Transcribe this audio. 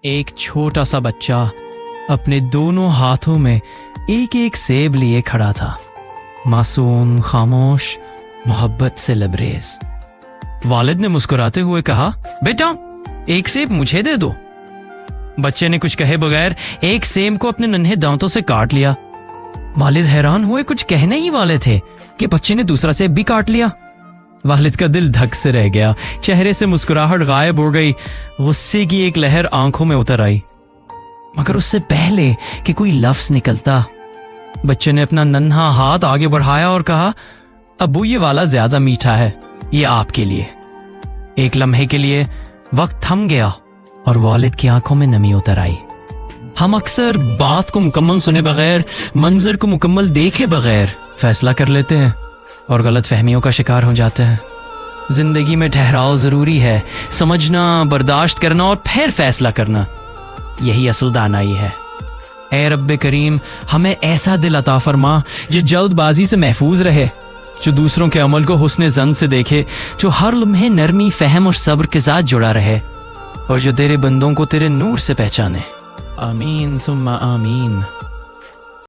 ایک چھوٹا سا بچہ اپنے دونوں ہاتھوں میں ایک ایک سیب لیے کھڑا تھا، معصوم، خاموش، محبت سے لبریز۔ والد نے مسکراتے ہوئے کہا، بیٹا ایک سیب مجھے دے دو۔ بچے نے کچھ کہے بغیر ایک سیب کو اپنے ننھے دانتوں سے کاٹ لیا۔ والد حیران ہوئے، کچھ کہنے ہی والے تھے کہ بچے نے دوسرا سیب بھی کاٹ لیا۔ والد کا دل دھک سے رہ گیا، چہرے سے مسکراہٹ غائب ہو گئی، غصے کی ایک لہر آنکھوں میں اتر آئی۔ مگر اس سے پہلے کہ کوئی لفظ نکلتا، بچے نے اپنا ننھا ہاتھ آگے بڑھایا اور کہا، ابو یہ والا زیادہ میٹھا ہے، یہ آپ کے لیے۔ ایک لمحے کے لیے وقت تھم گیا اور والد کی آنکھوں میں نمی اتر آئی۔ ہم اکثر بات کو مکمل سنے بغیر، منظر کو مکمل دیکھے بغیر فیصلہ کر لیتے ہیں اور غلط فہمیوں کا شکار ہو جاتے ہیں۔ زندگی میں ٹھہراؤ ضروری ہے، سمجھنا، برداشت کرنا اور پھر فیصلہ کرنا، یہی اصل دانائی ہے۔ اے رب کریم، ہمیں ایسا دل عطا فرما جو جلد بازی سے محفوظ رہے، جو دوسروں کے عمل کو حسن ظن سے دیکھے، جو ہر لمحے نرمی، فہم اور صبر کے ساتھ جڑا رہے، اور جو تیرے بندوں کو تیرے نور سے پہچانے۔ آمین ثم آمین۔